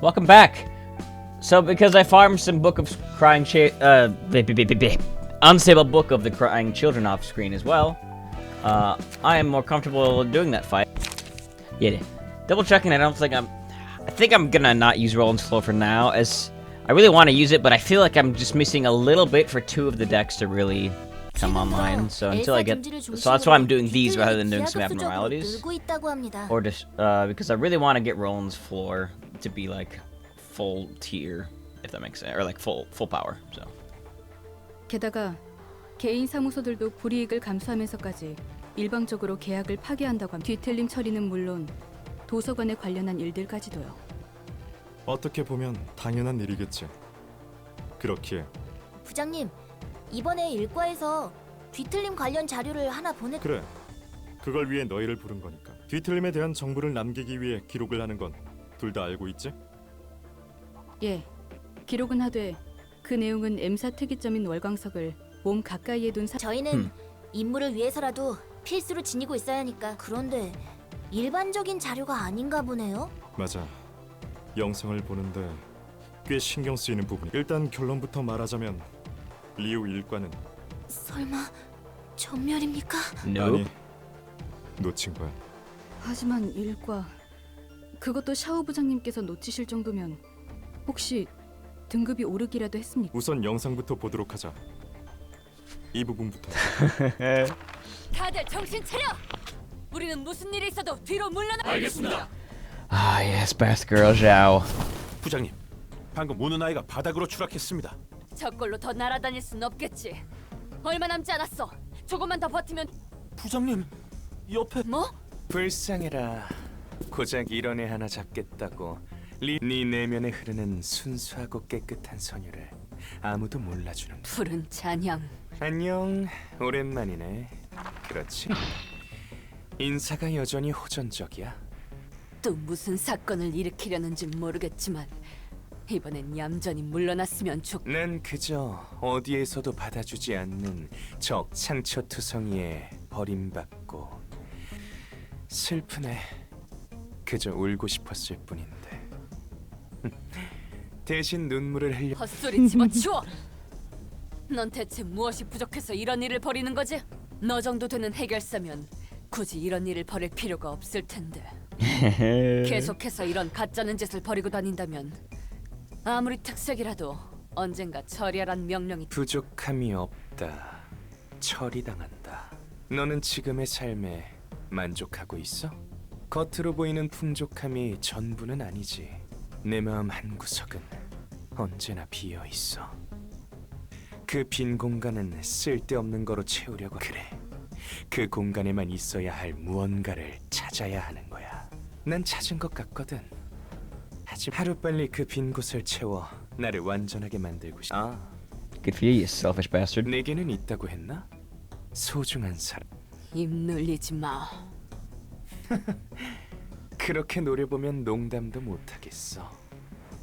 Welcome back. So because I farmed some book of crying unstable book of the crying children off screen as well, I am more comfortable doing that fight. Yeah, double checking. I think I'm gonna not use Roland's Flow for now, as I really want to use it, but I feel like I'm just missing a little bit for 2 of the decks to really come online. So until I get, so that's why I'm doing these rather than doing some abnormalities, or just because I really want to get Roland's Floor to be like full tier, if that makes sense, or like full power. So. 게다가 개인 사무소들도 불이익을 감수하면서까지 일방적으로 계약을 파기한다고 하면 뒤틀림 처리는 물론 도서관에 관련한 일들까지도요. 어떻게 보면 당연한 일이겠지. 그렇기에 부장님, 이번에 일과에서 뒤틀림 관련 자료를 하나 그래. 그걸 위해 너희를 부른 거니까. 뒤틀림에 대한 정보를 남기기 위해 기록을 하는 건 둘 다 알고 있지? 예, 기록은 하되 그 내용은 M사 특이점인 월광석을 몸 가까이에 둔 저희는 임무를 위해서라도 필수로 지니고 있어야 하니까. 그런데 일반적인 자료가 아닌가 보네요. 맞아. 영상을 보는데 꽤 신경 쓰이는 부분이. 일단 결론부터 말하자면 리우 일과는 설마 전멸입니까? 아니, 놓친 거야. 하지만 일과 그것도 샤오 부장님께서 놓치실 정도면 혹시 등급이 오르기라도 했습니까? 우선 영상부터 보도록 하자. 이 부분부터. 다들 정신 차려! 우리는 무슨 일이 있어도 뒤로 물러나. 알겠습니다. Ah, yes, best girl Zhao. 부장님, 방금 우는 아이가 바닥으로 추락했습니다. 저걸로 더 날아다닐 순 없겠지. 얼마 남지 않았어. 조금만 더 버티면. 부장님, 옆에 뭐? 불쌍해라. 고작 이런 애 하나 잡겠다고 네 내면에 흐르는 순수하고 깨끗한 선율을 아무도 몰라주는. 푸른 잔향. 안녕, 오랜만이네. 그렇지? 인사가 여전히 호전적이야. 또 무슨 사건을 일으키려는지 모르겠지만 이번엔 얌전히 물러났으면 난 그저 어디에서도 받아주지 않는 적 상처투성이에 버림받고 슬프네. 그저 울고 싶었을 뿐인데. 대신 눈물을 흘려. 헛소리 집어치워! 넌 대체 무엇이 부족해서 이런 일을 벌이는 거지? 너 정도 되는 해결사면 굳이 이런 일을 벌일 필요가 없을 텐데. 계속해서 이런 가짜는 짓을 벌이고 다닌다면 아무리 특색이라도 언젠가 처리하란 명령이. 부족함이 없다. 처리당한다. 너는 지금의 삶에 만족하고 있어? 겉으로 보이는 풍족함이 전부는 아니지. 내 마음 한구석은 언제나 비어 있어. 그 빈 공간은 쓸데없는 거로 채우려고. 그래, 그 공간에만 있어야 할 무언가를 찾아야 하는 거야. 난 찾은 것 같거든. 하지만 하루빨리 그 빈 곳을 채워 나를 완전하게 만들고 싶어. 아, Good for you, you selfish bastard. 내게는 있다고 했나? 소중한 사람. 입 놀리지 마. 그렇게 노려보면 농담도 못하겠어.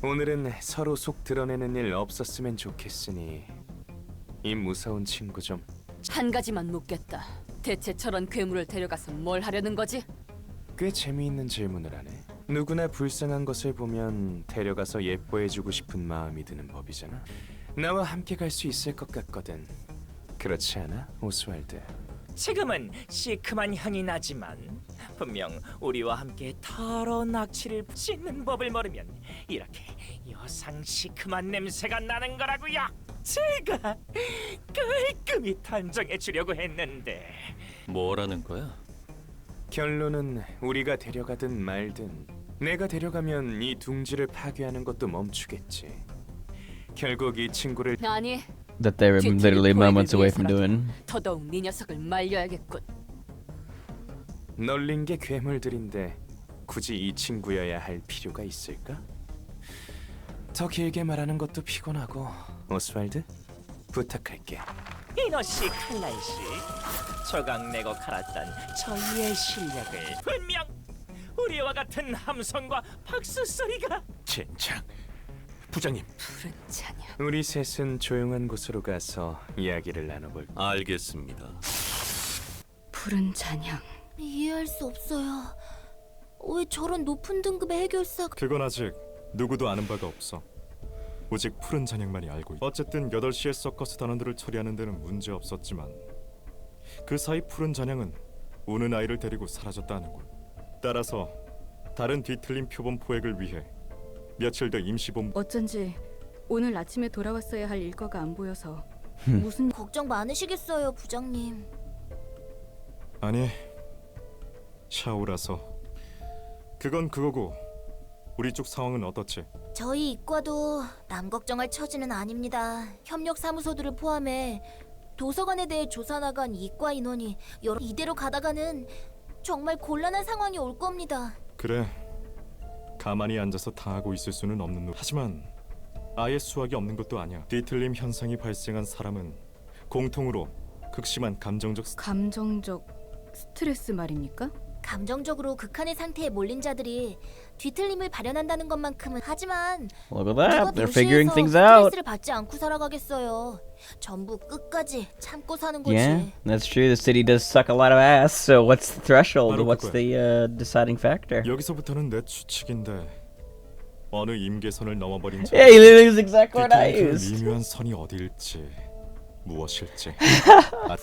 오늘은 서로 속 드러내는 일 없었으면 좋겠으니 이 무서운 친구 좀. 한 가지만 묻겠다. 대체 저런 괴물을 데려가서 뭘 하려는 거지? 꽤 재미있는 질문을 하네. 누구나 불쌍한 것을 보면 데려가서 예뻐해주고 싶은 마음이 드는 법이잖아. 나와 함께 갈 수 있을 것 같거든. 그렇지 않아, 오스왈드? 지금은 시큼한 향이 나지만 분명 우리와 함께 더러운 악취를 씻는 법을 모르면 이렇게 여상 시큼한 냄새가 나는 거라고요. 제가 깔끔히 단정해 주려고 했는데. 뭐라는 거야? 결론은 우리가 데려가든 말든 내가 데려가면 이 둥지를 파괴하는 것도 멈추겠지. 결국 이 친구를. 아니, That they were literally moments away from doing. 더더욱 네 녀석을 말려야겠군. 널린 게 괴물들인데 굳이 이 친구여야 할 필요가 있을까? 더 길게 말하는 것도 피곤하고. 오스왈드, 부탁할게. 이너씨 칼날씨, 조각내고 갈았던 저희의 실력을 분명 우리와 같은 함성과 박수 소리가. 젠장. 부장님. 푸른 잔향. 우리 셋은 조용한 곳으로 가서 이야기를 나눠볼까? 알겠습니다. 푸른 잔향. 이해할 수 없어요. 왜 저런 높은 등급의 해결사가. 그건 아직 누구도 아는 바가 없어. 오직 푸른 잔향만이 알고 있다. 어쨌든 8시에 서커스 단원들을 처리하는 데는 문제 없었지만 그 사이 푸른 잔향은 우는 아이를 데리고 사라졌다는군. 따라서 다른 뒤틀린 표본 포획을 위해 며칠 더 임시본부. 어쩐지 오늘 아침에 돌아왔어야 할 일과가 안 보여서 무슨 걱정 많으시겠어요, 부장님. 아니, 샤오라서. 그건 그거고 우리 쪽 상황은 어떻지? 저희 이과도 남 걱정할 처지는 아닙니다. 협력 사무소들을 포함해 도서관에 대해 조사 나간 이과 인원이 여러 이대로 가다가는 정말 곤란한 상황이 올 겁니다. 그래, 가만히 앉아서 당하고 있을 수는 없는 하지만 아예 수학이 없는 것도 아니야. 뒤틀림 현상이 발생한 사람은 공통으로 극심한 감정적 스트레스 말입니까? 감정적으로 극한의 상태에 몰린 자들이 뒤틀림을 발현한다는 것만큼은. 하지만 Look at 누가 that. They're figuring 도시에서 things out. 스트레스를 받지 않고 살아가겠어요. 전부 끝까지 참고 사는 거지. Yeah, that's true. The city does suck a lot of ass. So what's the threshold? 바로 What's 그거야. the deciding factor? 여기서부터는 내 추측인데 어느 임계선을 넘어버린 자 Yeah, you literally use the exact word I 뒤틀린 그 used. 미묘한 선이 어디일지 무엇일지.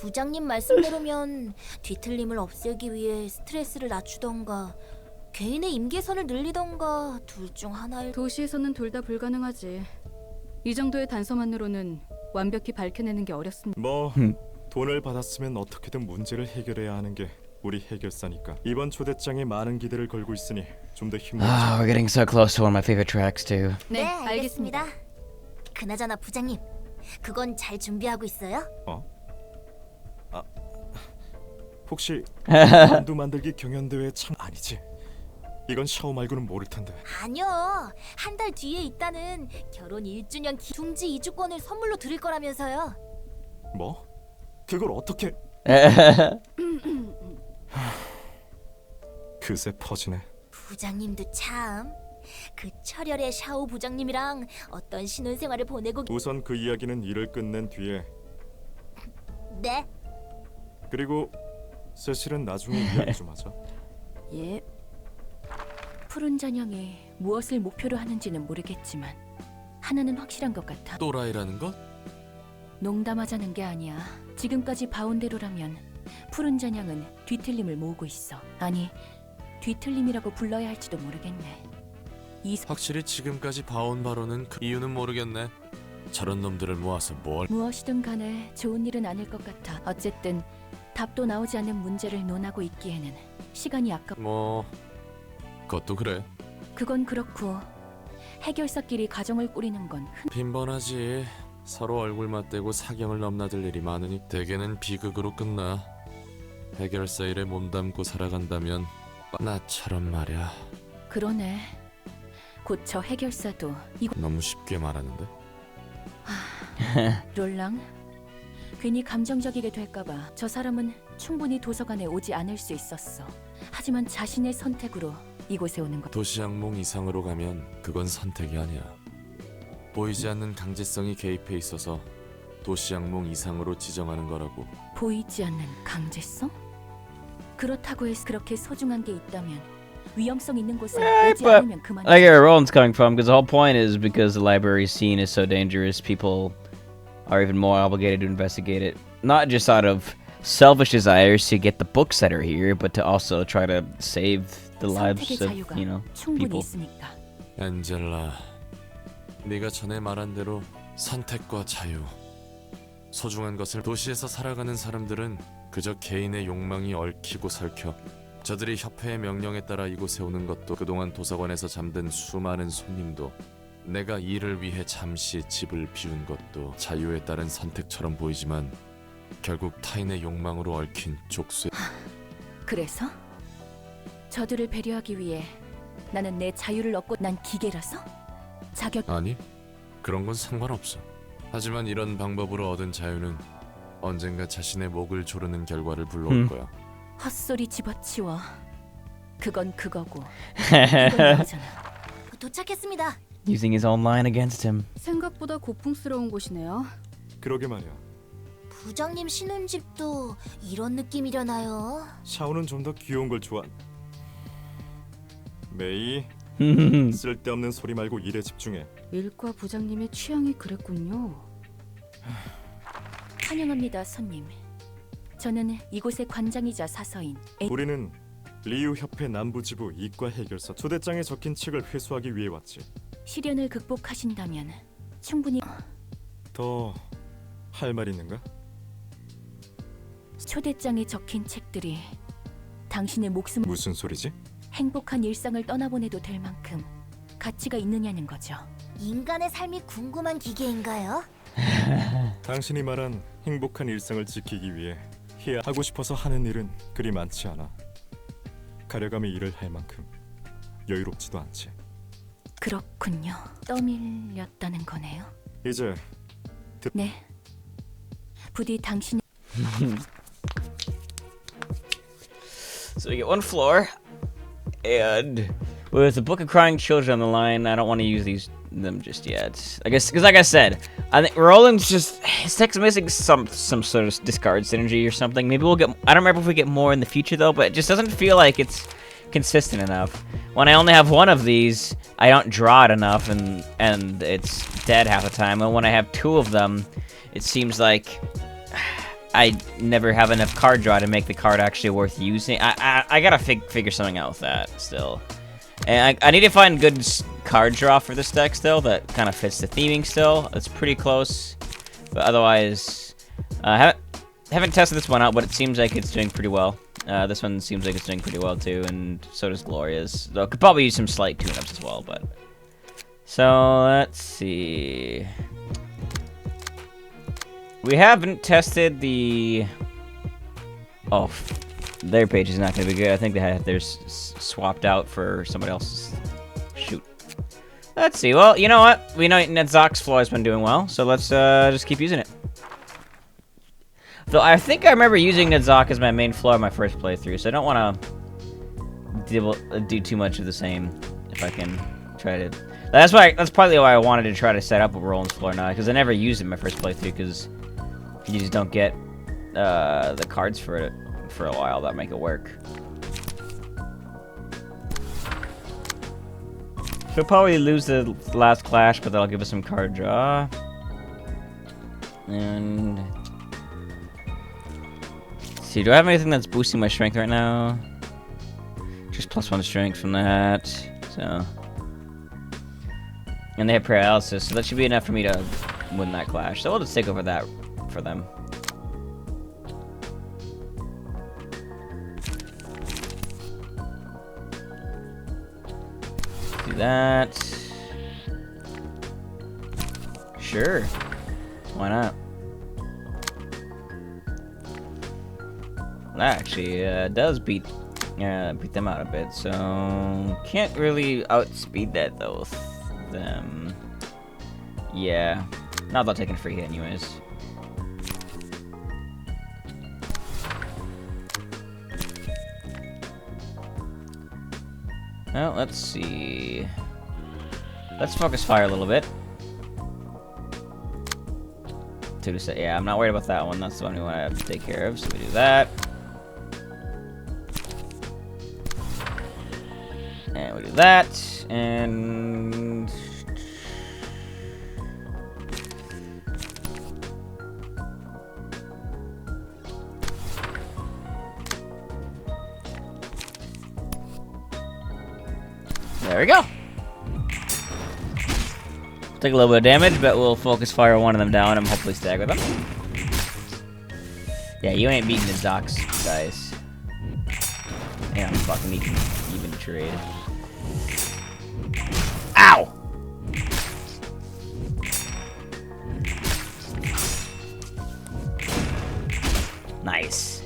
부장님 말씀대로면 뒤틀림을 없애기 위해 스트레스를 낮추던가 개인의 임계선을 늘리던가 둘 중 하나일. 도시에서는 둘 다 불가능하지. 이 정도의 단서만으로는 완벽히 밝혀내는 게 어렵습니다. 뭐 돈을 받았으면 어떻게든 문제를 해결해야 하는 게 우리 해결사니까. 이번 초대장에 많은 기대를 걸고 있으니 좀 더 Oh, 힘내자. we're getting so close to one of my favorite tracks too. 네, 알겠습니다. 그나저나 부장님, 그건 잘 준비하고 있어요? 혹시 만두 만들기 경연대회 참 아니지? 이건 샤오 말고는 모를 텐데. 아니요. 한 달 뒤에 있다는 결혼 1주년 둥지 이주권을 선물로 드릴 거라면서요. 뭐? 그걸 어떻게? 그새 퍼지네. 부장님도 참. 그 철혈의 샤오 부장님이랑 어떤 신혼생활을 보내고. 우선 그 이야기는 일을 끝낸 뒤에. 네. 그리고 세실은 나중에 이야기 좀 하자. 예. 푸른 잔향이 무엇을 목표로 하는지는 모르겠지만 하나는 확실한 것 같아. 또라이라는 것? 농담하자는 게 아니야. 지금까지 봐온 대로라면 푸른 잔향은 뒤틀림을 모으고 있어. 아니, 뒤틀림이라고 불러야 할지도 모르겠네. 확실히 지금까지 봐온 바로는 그 이유는 모르겠네. 저런 놈들을 모아서 뭘? 무엇이든 간에 좋은 일은 아닐 것 같아. 어쨌든 답도 나오지 않는 문제를 논하고 있기에는 시간이 아깝. 뭐 그것도 그래. 그건 그렇고 해결사끼리 가정을 꾸리는 건 빈번하지. 서로 얼굴 맞대고 사경을 넘나들 일이 많으니 대개는 비극으로 끝나. 해결사 일에 몸담고 살아간다면 나처럼 말이야. 그러네. 곧 저 해결사도 이곳. 너무 쉽게 말하는데. 롤랑, 괜히 감정적이게 될까봐 저 사람은 충분히 도서관에 오지 않을 수 있었어. 하지만 자신의 선택으로 이곳에 오는 것. 도시악몽 이상으로 가면 그건 선택이 아니야. 보이지 않는 강제성이 개입해 있어서 도시악몽 이상으로 지정하는 거라고. 보이지 않는 강제성? 그렇다고 해서 그렇게 소중한 게 있다면 위험성 있는 곳에 오지 but 않으면 그만. I get where Roland's coming from, because the whole point is because the library scene is so dangerous, people are even more obligated to investigate it. Not just out of selfish desires to get the books that are here, but to also try to save the lives 선택의 of, 자유가 you know, 충분히 people. 있으니까. 엔젤라, 네가 전에 말한 대로 선택과 자유, 소중한 것을. 도시에서 살아가는 사람들은 그저 개인의 욕망이 얽히고 설켜. 저들이 협회의 명령에 따라 이곳에 오는 것도, 그동안 도서관에서 잠든 수많은 손님도, 내가 일을 위해 잠시 집을 비운 것도 자유에 따른 선택처럼 보이지만 결국 타인의 욕망으로 얽힌 족쇄. 그래서 저들을 배려하기 위해 나는 내 자유를 얻고. 난 기계라서? 자격. 아니, 그런 건 상관없어. 하지만 이런 방법으로 얻은 자유는 언젠가 자신의 목을 조르는 결과를 불러올 거야. 헛소리 집어치워. 그건 그거고 이건 이거잖아. 도착했습니다. Using his own line against him. 생각보다 고풍스러운 곳이네요. 그러게 말이야. 부장님 신혼집도 이런 느낌이려나요? 샤오는 좀 더 귀여운 걸 좋아. 메이, 쓸데없는 소리 말고 일에 집중해. 일과 부장님의 취향이 그랬군요. 환영합니다, 손님. 저는 이곳의 관장이자 사서인 우리는 리우 협회 남부지부 이과 해결사 초대장에 적힌 책을 회수하기 위해 왔지. 시련을 극복하신다면 충분히 더 할 말 있는가? 초대장에 적힌 책들이 당신의 목숨 무슨 소리지? 행복한 일상을 떠나보내도 될 만큼 가치가 있느냐는 거죠. 인간의 삶이 궁금한 기계인가요? 당신이 말한 행복한 일상을 지키기 위해 해야 하고 싶어서 하는 일은 그리 많지 않아. 가려감이 일을 할 만큼 여유롭지도 않지. 그렇군요. 떠밀렸다는 거네요. 이제 네. 부디 당신 So we get one floor, and with a book of crying children on the line, I don't want to use them just yet. I guess because, like I said, I think Roland's just his tech's missing some sort of discard synergy or something. Maybe we'll get. I don't remember if we get more in the future though, but it just doesn't feel like it's consistent enough. When I only have one of these, I don't draw it enough, and it's dead half the time. And when I have two of them, it seems like I never have enough card draw to make the card actually worth using. I gotta figure something out with that still. And I need to find good card draw for this deck still that kind of fits the theming still. It's pretty close. But otherwise, haven't tested this one out, but it seems like it's doing pretty well. This one seems like it's doing pretty well too, and so does Gloria's. Though could probably use some slight tune-ups as well, but... So, let's see... We haven't tested the... Oh, their page is not going to be good. I think they had theirs swapped out for somebody else's. Shoot. Let's see. Well, you know what? We know Nedzok's floor has been doing well, so let's just keep using it. Though I think I remember using Nedzok as my main floor in my first playthrough, so I don't want to do too much of the same if I can try to... That's partly why I wanted to try to set up a Roland's floor now, because I never used it in my first playthrough, because you just don't get the cards for it for a while that make it work. She'll probably lose the last clash, but that'll give us some card draw. And... Let's see, do I have anything that's boosting my strength right now? Just +1 strength from that, so... And they have paralysis, so that should be enough for me to win that clash. So we'll just take over that for them. Do that. Sure. Why not? That actually does beat them out a bit, so can't really outspeed that though with them. Yeah, not about taking free hit anyways. Well, let's see. Let's focus fire a little bit. Yeah, I'm not worried about that one. That's the one we want to take care of, so we do that. And we do that, and... There we go. Take a little bit of damage, but we'll focus fire one of them down and hopefully stagger them. Yeah, you ain't beating the Zox, guys. Yeah, I'm fucking even trade. Ow! Nice.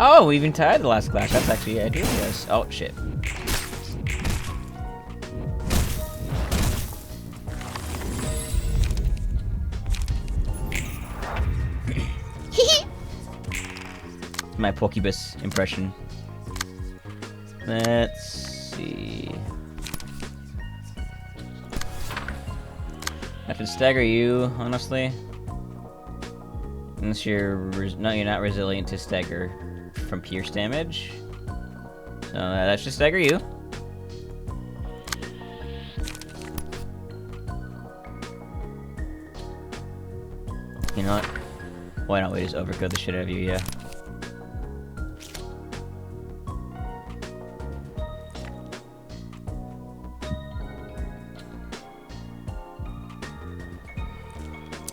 Oh, we even tied the last clash. That's actually ideal, yes. Oh, shit. My Pokebus impression. Let's see. I could stagger you, honestly. Unless you're not resilient to stagger from pierce damage. So that should stagger you. You know what? Why don't we just overcode the shit out of you, yeah.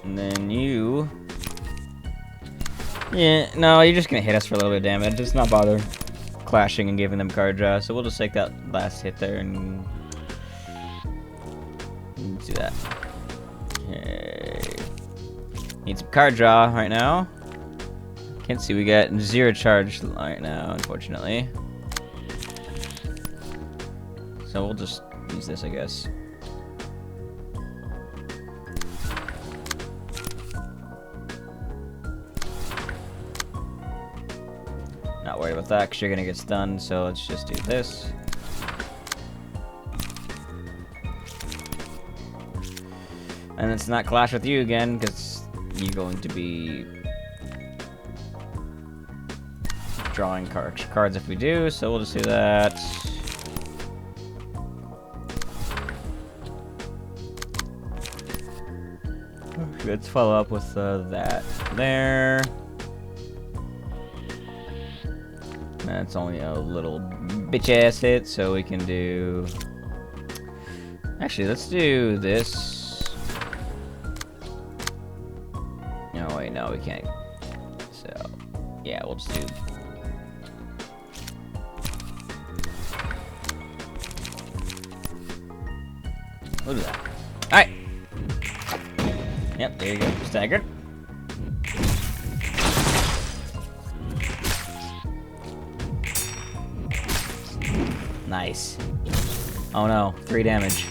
And then you... Yeah, no, you're just gonna hit us for a little bit of damage. Just not bother clashing and giving them card draw. So we'll just take that last hit there and do that. Okay. Need some card draw right now. Can't see, we got 0 charge right now, unfortunately. So we'll just use this, I guess. Not worried about that, because you're gonna get stunned, so let's just do this. And let's not clash with you again, because you're going to be drawing cards if we do, so we'll just do that. Let's follow up with that there. That's only a little bitch-ass hit, so we can do... Actually, let's do this. No, wait, no, we can't. So, yeah, we'll just do... We'll do that. Alright! Yep, there you go. Staggered. Nice. Oh no, 3 damage.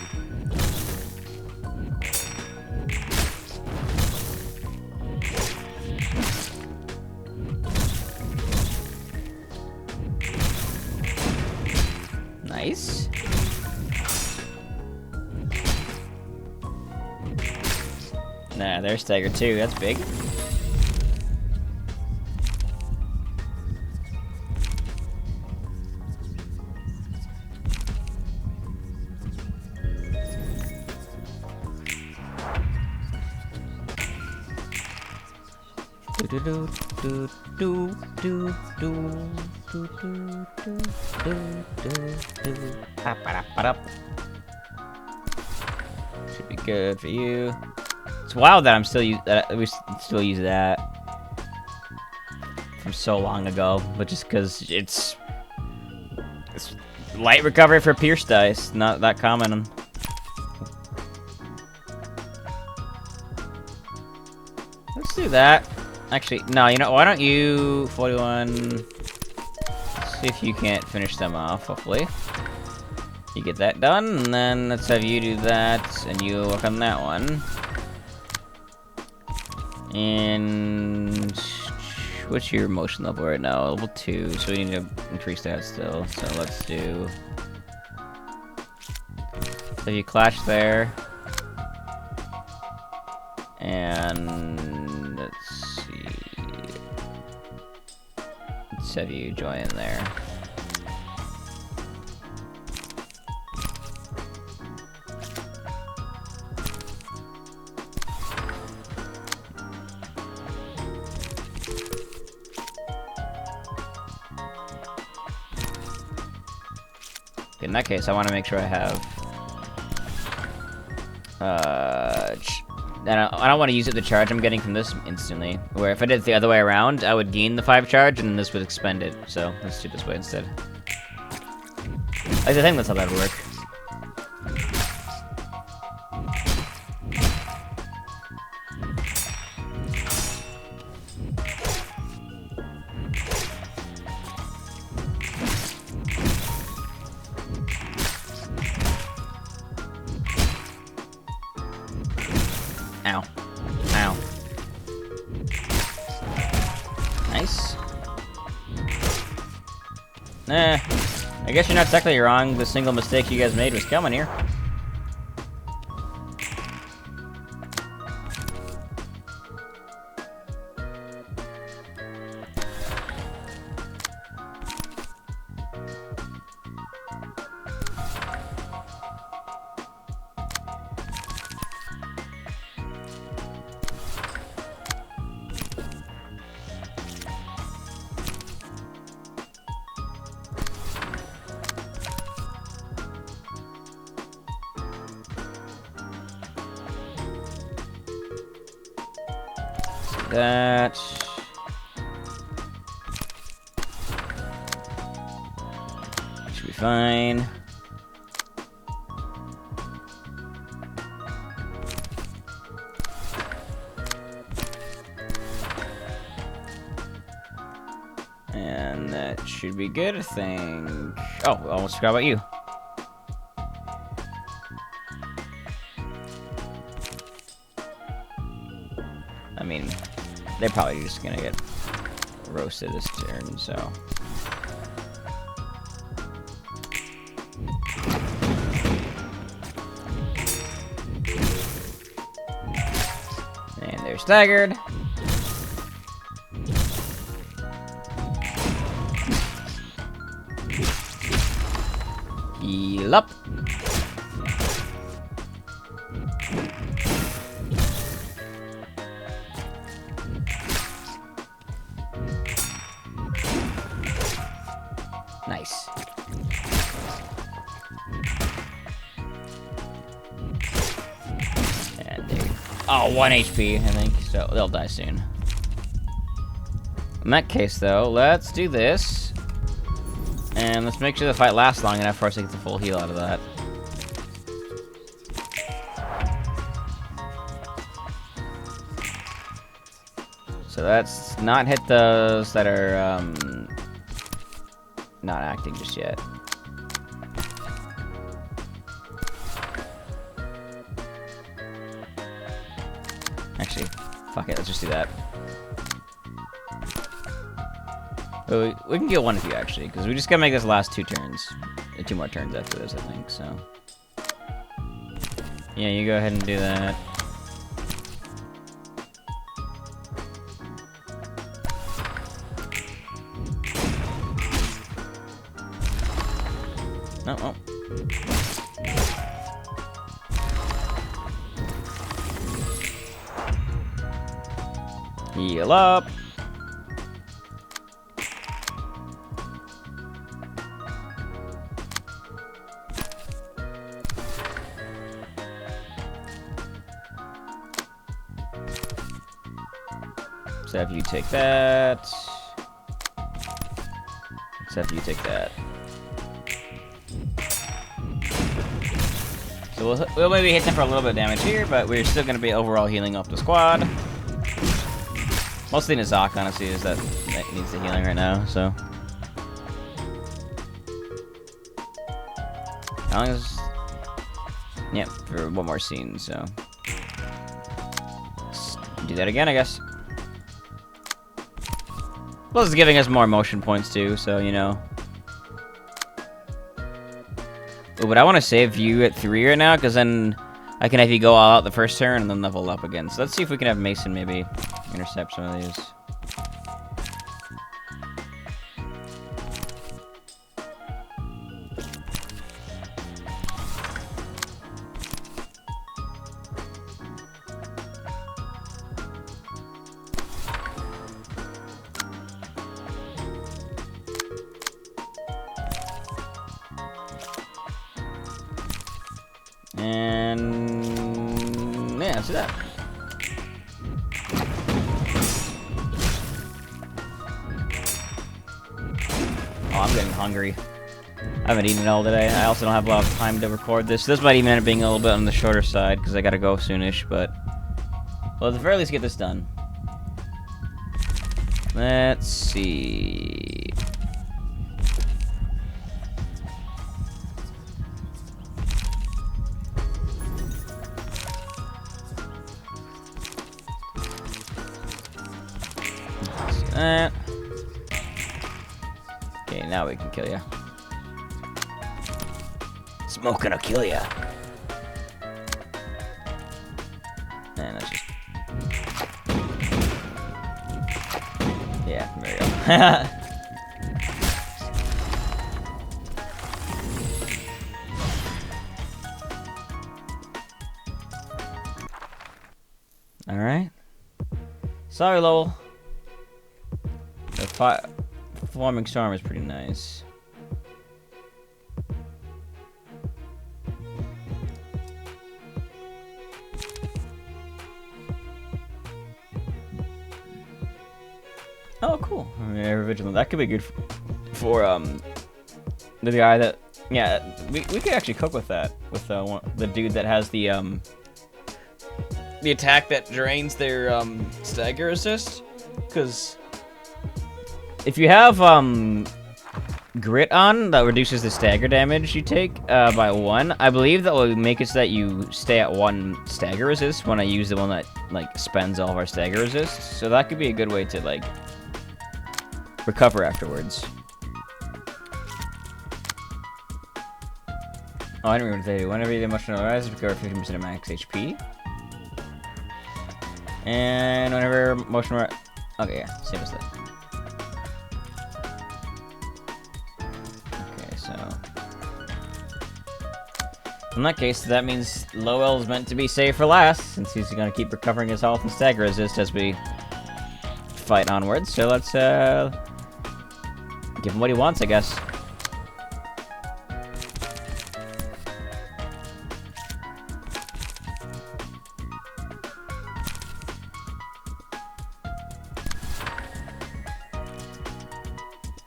Nice. Nah, they're staggered too. That's big. Should be good for you. It's wild that we still use that from so long ago, but just because it's light recovery for pierce dice, not that common. Let's do that. Actually, no, you know, why don't you 41? See if you can't finish them off. Hopefully, you get that done, and then let's have you do that, and you work on that one. And what's your emotion level right now? Level 2, so we need to increase that still. So let's do. So you clash there, and let's see. Let's have you join in there. In that case, I want to make sure I have... I don't want to use it the charge I'm getting from this instantly. Where if I did it the other way around, I would gain the 5 charge, and then this would expend it. So, let's do it this way instead. I think that's how that would work. Ow. Ow. Nice. I guess you're not technically wrong. The single mistake you guys made was coming here. that. Should be fine. And that should be good, I think. Oh, I almost forgot about you. I mean, they're probably just gonna get roasted this turn, so. And they're staggered. Heal up. Nice. And there. Oh, 1 HP, I think. So they'll die soon. In that case, though, let's do this. And let's make sure the fight lasts long enough for us to get the full heal out of that. So that's not hit those that are not acting just yet. Actually, fuck it, let's just do that. We can get one of you, actually, because we just gotta make this last 2 turns. 2 more turns after this, I think, so. Yeah, you go ahead and do that. No, oh. Heal up. So if you take that, except you take that. So we'll maybe hit them for a little bit of damage here, but we're still going to be overall healing up the squad. Mostly Nizak, honestly, is that needs the healing right now, so. As long as, yep, for one more scene, so. Let's do that again, I guess. Plus, it's giving us more motion points too, so you know. Ooh, but I want to save you at 3 right now, because then I can have you go all out the first turn and then level up again. So let's see if we can have Mason maybe intercept some of these. And yeah, let's do that. Oh, I'm getting hungry. I haven't eaten all today. I also don't have a lot of time to record this. This might even end up being a little bit on the shorter side because I gotta go soonish, but well, at the very least, get this done. Let's see. That. Okay, now we can kill ya. Smoke gonna kill ya. And let's just. Yeah, there you go. Alright. Sorry, Lowell. The forming storm is pretty nice. Oh, cool. Ever vigilant. That could be good for the guy that. Yeah, we could actually cook with that. With the dude that has the attack that drains their stagger assist. Because if you have grit on, that reduces the stagger damage you take by 1. I believe that will make it so that you stay at 1 stagger resist when I use the one that like spends all of our stagger resist. So that could be a good way to like recover afterwards. Oh, I don't remember what they do. Whenever the emotional rise, recover 50% of max HP. And whenever emotional okay, yeah, same as that. Okay, so in that case, that means Lowell is meant to be saved for last, since he's gonna keep recovering his health and stagger resist as we fight onwards. So let's give him what he wants, I guess.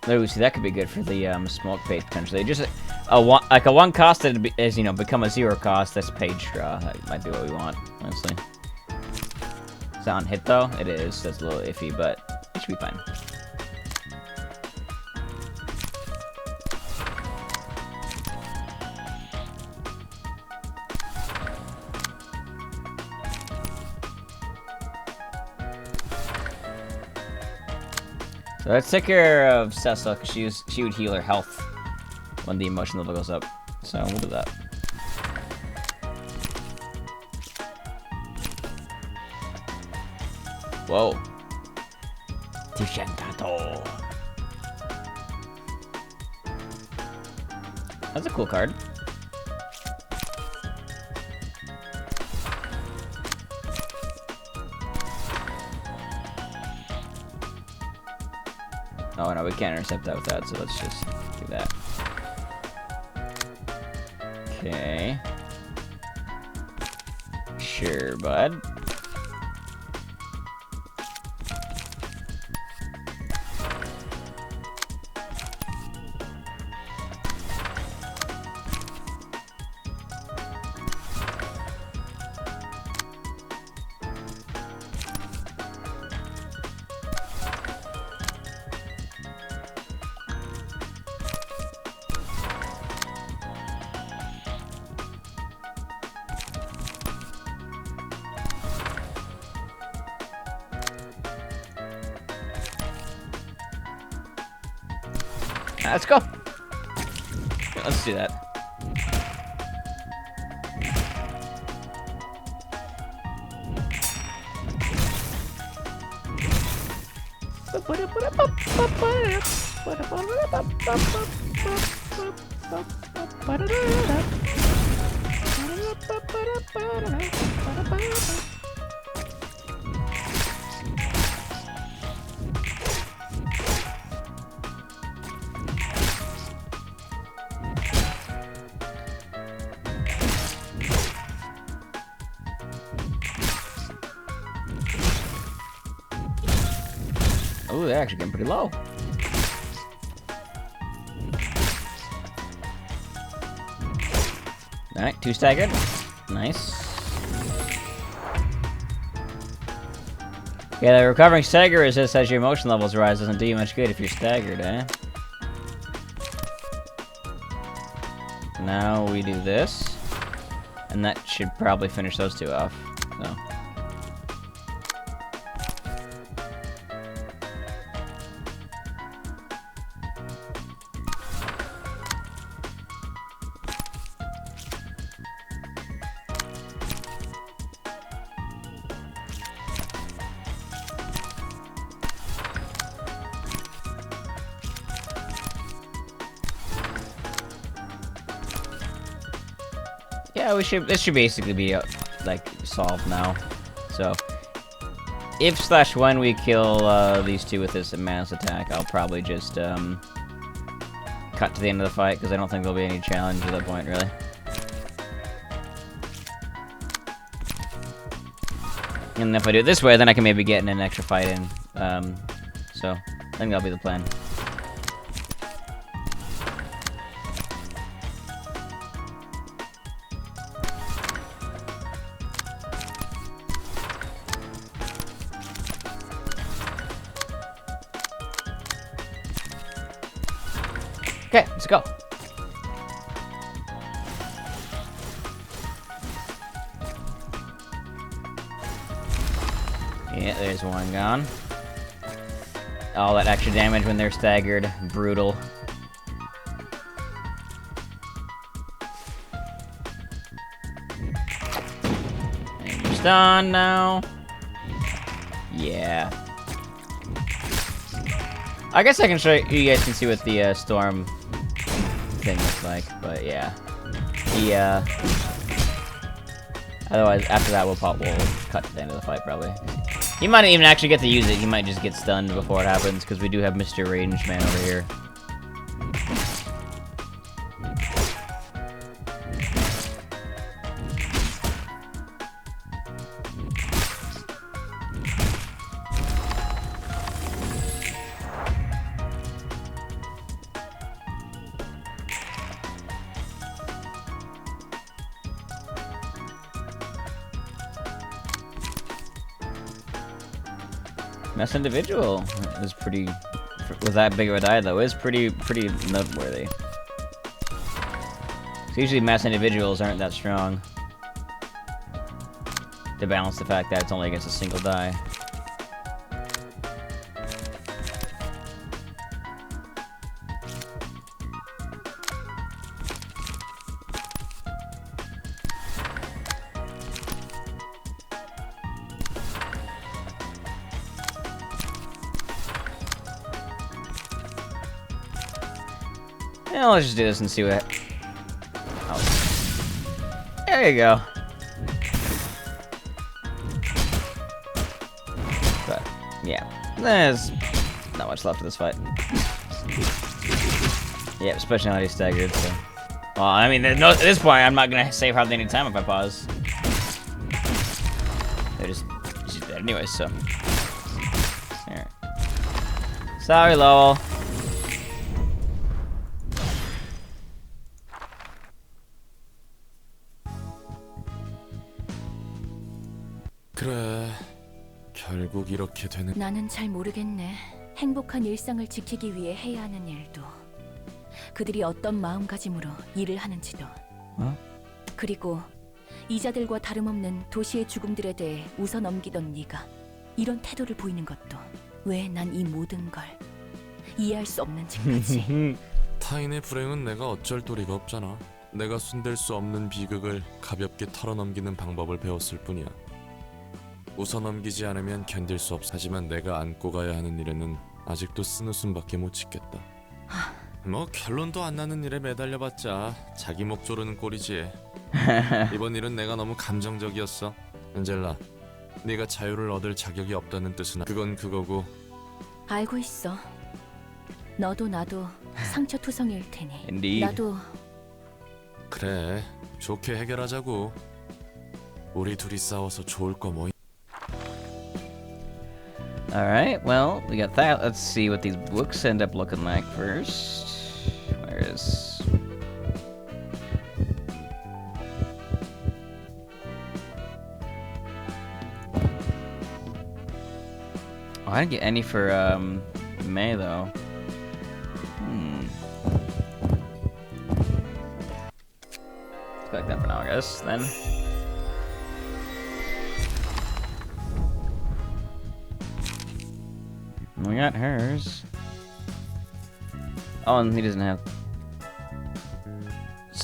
Oh, see, that could be good for the smoke page potentially. Just a one cost that is, you know, become a 0 cost. That's page draw. That might be what we want, honestly. Is that on hit though? It is. That's a little iffy, but it should be fine. So let's take care of Cecil, because she would heal her health when the emotion level goes up. So we'll do that. Whoa. Tishantato. That's a cool card. Oh no, we can't intercept that with that, so let's just do that. Okay. Sure, bud. Let's go. Yeah, let's do that. Oh, they're actually getting pretty low. Alright, 2 staggered. Nice. Yeah, the recovering stagger resist as your emotion levels rise doesn't do you much good if you're staggered, eh? Now we do this. And that should probably finish those 2 off. So. Yeah, this should basically be, like, solved now. So, if/when we kill, these 2 with this mass attack, I'll probably just, cut to the end of the fight, because I don't think there'll be any challenge at that point, really. And if I do it this way, then I can maybe get in an extra fight in. so I think that'll be the plan. Okay, let's go. Yeah, there's one gone. All that extra damage when they're staggered. Brutal. And you're stunned now. Yeah. I guess I can show you guys can see what the storm thing looks like, but yeah. Otherwise, after that, we'll cut to the end of the fight, probably. He might not even actually get to use it. He might just get stunned before it happens, because we do have Mr. Range Man over here. Mass Individual is pretty, with that big of a die though, is pretty noteworthy. So usually Mass Individuals aren't that strong, to balance the fact that it's only against a single die. Yeah, let's just do this and see what... Oh. There you go. But, yeah. There's not much left of this fight. Yeah, especially now he's staggered, so... Well, I mean, at this point, I'm not gonna save hardly any time if I pause. They're just dead anyway, so... Here. Sorry, Lowell. 그래, 결국 이렇게 되는. 나는 잘 모르겠네. 행복한 일상을 지키기 위해 해야 하는 일도, 그들이 어떤 마음가짐으로 일을 하는지도. 그리고 이자들과 다름없는 도시의 죽음들에 대해 웃어넘기던 네가 이런 태도를 보이는 것도 왜 난 이 모든 걸 이해할 수 없는지까지. 타인의 불행은 내가 어쩔 도리가 없잖아. 내가 손댈 수 없는 비극을 가볍게 털어넘기는 방법을 배웠을 뿐이야. 웃어넘기지 않으면 견딜 수 없어. 하지만 내가 안고 가야 하는 일에는 아직도 쓴웃음밖에 못 짓겠다. 뭐 결론도 안 나는 일에 매달려봤자 자기 목 조르는 꼴이지. 이번 일은 내가 너무 감정적이었어. 엔젤라, 네가 자유를 얻을 자격이 없다는 뜻은 그건 그거고. 알고 있어. 너도 나도 상처투성이일 테니. Indeed. 나도. 그래, 좋게 해결하자고. 우리 둘이 싸워서 좋을 거 뭐. Alright, well, we got that. Let's see what these books end up looking like first. Where is... Oh, I didn't get any for, May, though. Let's go like that for now, I guess, then. We got hers. Oh, and he doesn't have...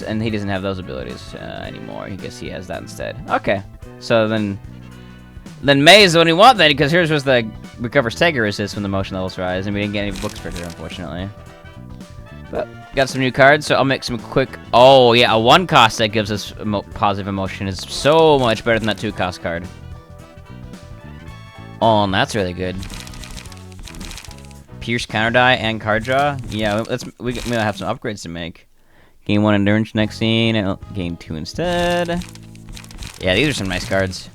And he doesn't have those abilities anymore. I guess he has that instead. Okay. So then May is the one we want then, because hers was the recovers Tiger resist when the motion levels rise, and we didn't get any books for her, unfortunately. But got some new cards, so I'll make some quick... Oh, yeah, a 1 cost that gives us positive emotion is so much better than that 2 cost card. Oh, and that's really good. Pierce counter die and card draw. Yeah, we might have some upgrades to make. Gain 1 endurance next scene, and gain 2 instead. Yeah, these are some nice cards.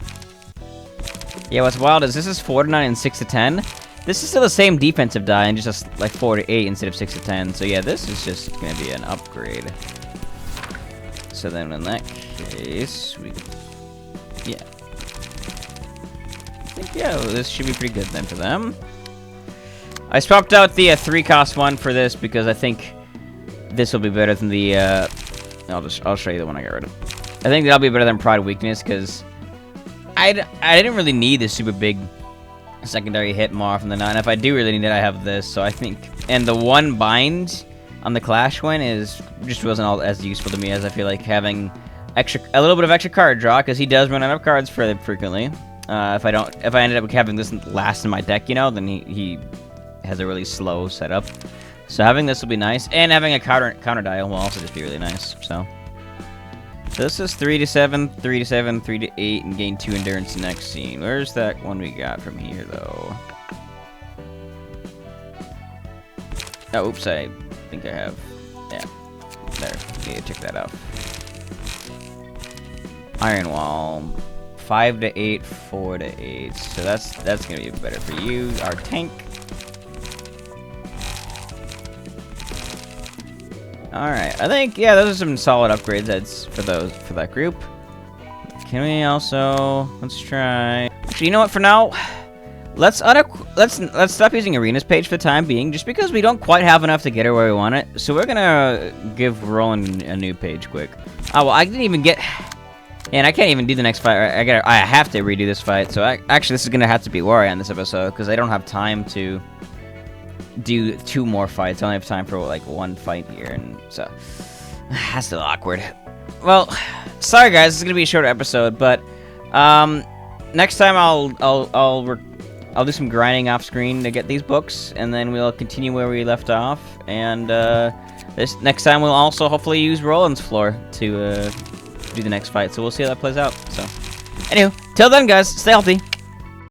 Yeah, what's wild is this is 4 to 9 and 6 to 10, This is still the same defensive die, and just like 4 to 8 instead of 6 to 10. So yeah, this is just gonna be an upgrade. So then in that case, yeah. I think, yeah, this should be pretty good then for them. I swapped out the 3-cost one for this because I think this will be better than the, I'll show you the one I got rid of. I think that'll be better than Pride Weakness because I didn't really need this super big secondary hit more often than not. And if I do really need it, I have this. So I think, and the one bind on the Clash one just wasn't all as useful to me as I feel like having a little bit of extra card draw, because he does run out of cards fairly frequently. If I ended up having this last in my deck, you know, then he has a really slow setup. So having this will be nice, and having a counter dial will also just be really nice. So this is 3 to 7, 3 to 7, 3 to 8, and gain 2 endurance next scene. Where's that one we got from here, though? Oh, oops, I think I have. Yeah, there. Need to check that out. Iron Wall, 5 to 8, 4 to 8. So that's gonna be better for you, our tank. All right, I think those are some solid upgrades for that group. Can we also let's try? Actually, you know what? For now, let's stop using Arena's page for the time being, just because we don't quite have enough to get her where we want it. So we're gonna give Roland a new page quick. Oh well, I didn't even get. And I can't even do the next fight. I have to redo this fight. So actually, this is gonna have to be where I end this episode because I don't have time to do 2 more fights. I only have time for like 1 fight here, and so that's still awkward. Well, sorry guys, this is gonna be a shorter episode, but next time I'll do some grinding off screen to get these books, and then we'll continue where we left off. And this next time we'll also hopefully use Roland's floor to do the next fight. So we'll see how that plays out. So, anywho, till then, guys, stay healthy.